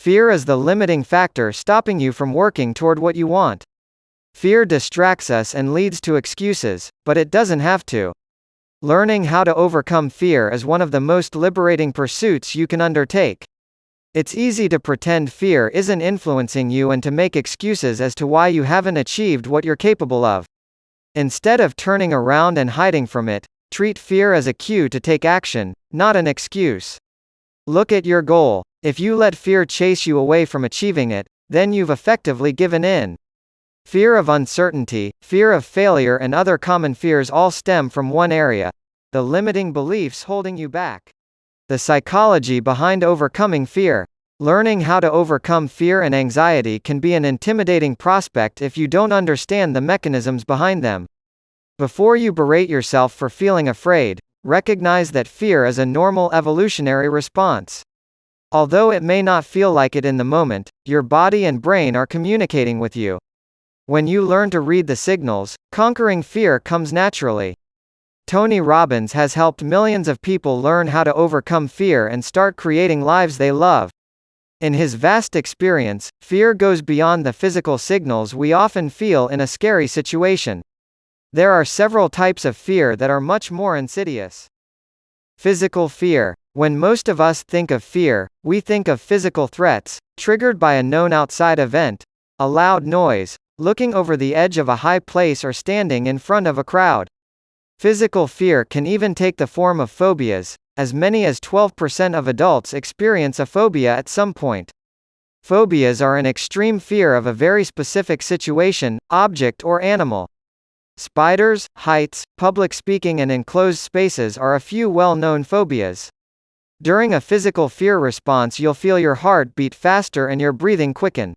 Fear is the limiting factor stopping you from working toward what you want. Fear distracts us and leads to excuses, but it doesn't have to. Learning how to overcome fear is one of the most liberating pursuits you can undertake. It's easy to pretend fear isn't influencing you and to make excuses as to why you haven't achieved what you're capable of. Instead of turning around and hiding from it, treat fear as a cue to take action, not an excuse. Look at your goal. If you let fear chase you away from achieving it, then you've effectively given in. Fear of uncertainty, fear of failure, and other common fears all stem from one area: the limiting beliefs holding you back. The psychology behind overcoming fear. Learning how to overcome fear and anxiety can be an intimidating prospect if you don't understand the mechanisms behind them. Before you berate yourself for feeling afraid, recognize that fear is a normal evolutionary response. Although it may not feel like it in the moment, your body and brain are communicating with you. When you learn to read the signals, conquering fear comes naturally. Tony Robbins has helped millions of people learn how to overcome fear and start creating lives they love. In his vast experience, fear goes beyond the physical signals we often feel in a scary situation. There are several types of fear that are much more insidious. Physical fear. When most of us think of fear, we think of physical threats, triggered by a known outside event, a loud noise, looking over the edge of a high place, or standing in front of a crowd. Physical fear can even take the form of phobias. As many as 12% of adults experience a phobia at some point. Phobias are an extreme fear of a very specific situation, object, or animal. Spiders, heights, public speaking, and enclosed spaces are a few well-known phobias. During a physical fear response, you'll feel your heart beat faster and your breathing quicken.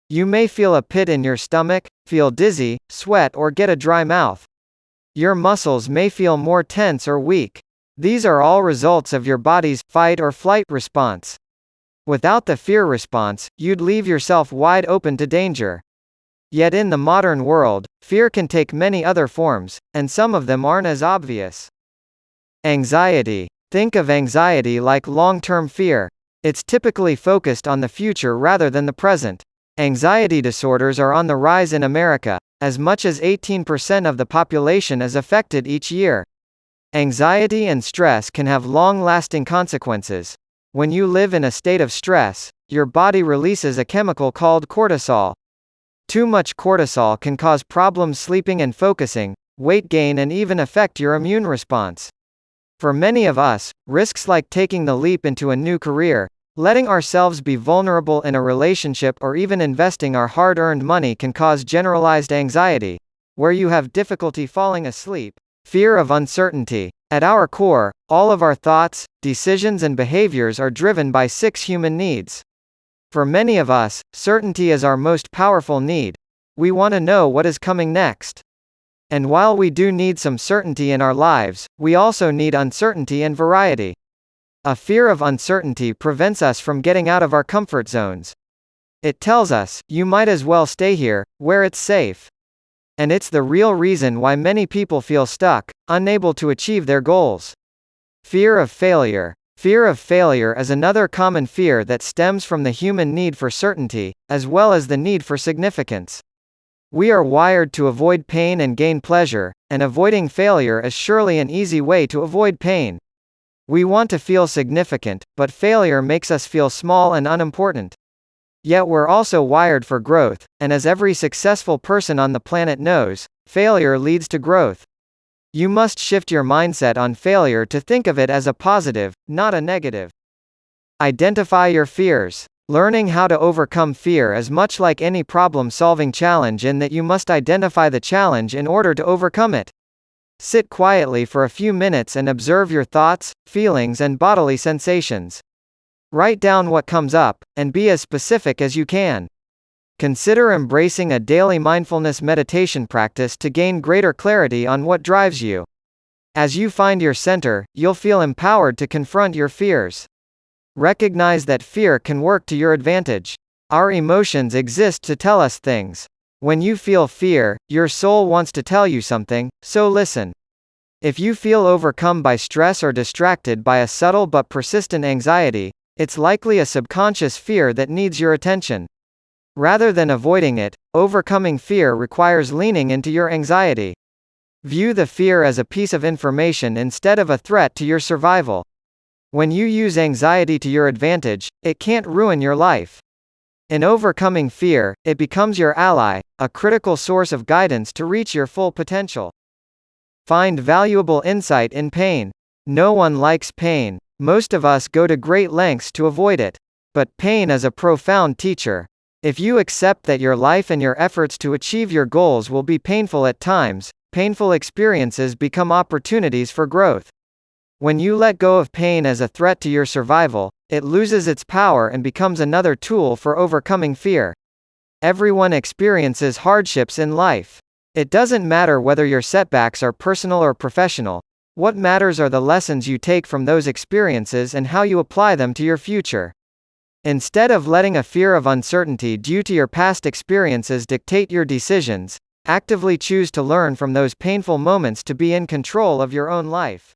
You may feel a pit in your stomach, feel dizzy, sweat, or get a dry mouth. Your muscles may feel more tense or weak. These are all results of your body's fight or flight response. Without the fear response, you'd leave yourself wide open to danger. Yet in the modern world, fear can take many other forms, and some of them aren't as obvious. Anxiety. Think of anxiety like long-term fear. It's typically focused on the future rather than the present. Anxiety disorders are on the rise in America. As much as 18% of the population is affected each year. Anxiety and stress can have long-lasting consequences. When you live in a state of stress, your body releases a chemical called cortisol. Too much cortisol can cause problems sleeping and focusing, weight gain, and even affect your immune response. For many of us, risks like taking the leap into a new career, letting ourselves be vulnerable in a relationship, or even investing our hard-earned money can cause generalized anxiety, where you have difficulty falling asleep. Fear of uncertainty. At our core, all of our thoughts, decisions, and behaviors are driven by 6 human needs. For many of us, certainty is our most powerful need. We want to know what is coming next. And while we do need some certainty in our lives, we also need uncertainty and variety. A fear of uncertainty prevents us from getting out of our comfort zones. It tells us, you might as well stay here, where it's safe. And it's the real reason why many people feel stuck, unable to achieve their goals. Fear of failure. Fear of failure is another common fear that stems from the human need for certainty, as well as the need for significance. We are wired to avoid pain and gain pleasure, and avoiding failure is surely an easy way to avoid pain. We want to feel significant, but failure makes us feel small and unimportant. Yet we're also wired for growth, and as every successful person on the planet knows, failure leads to growth. You must shift your mindset on failure to think of it as a positive, not a negative. Identify your fears. Learning how to overcome fear is much like any problem-solving challenge in that you must identify the challenge in order to overcome it. Sit quietly for a few minutes and observe your thoughts, feelings, and bodily sensations. Write down what comes up, and be as specific as you can. Consider embracing a daily mindfulness meditation practice to gain greater clarity on what drives you. As you find your center, you'll feel empowered to confront your fears. Recognize that fear can work to your advantage. Our emotions exist to tell us things. When you feel fear, your soul wants to tell you something, so listen. If you feel overcome by stress or distracted by a subtle but persistent anxiety, It's likely a subconscious fear that needs your attention. Rather than avoiding it, overcoming fear requires leaning into your anxiety. View the fear as a piece of information instead of a threat to your survival. When you use anxiety to your advantage, it can't ruin your life. In overcoming fear, it becomes your ally, a critical source of guidance to reach your full potential. Find valuable insight in pain. No one likes pain. Most of us go to great lengths to avoid it. But pain is a profound teacher. If you accept that your life and your efforts to achieve your goals will be painful at times, painful experiences become opportunities for growth. When you let go of pain as a threat to your survival, it loses its power and becomes another tool for overcoming fear. Everyone experiences hardships in life. It doesn't matter whether your setbacks are personal or professional. What matters are the lessons you take from those experiences and how you apply them to your future. Instead of letting a fear of uncertainty due to your past experiences dictate your decisions, actively choose to learn from those painful moments to be in control of your own life.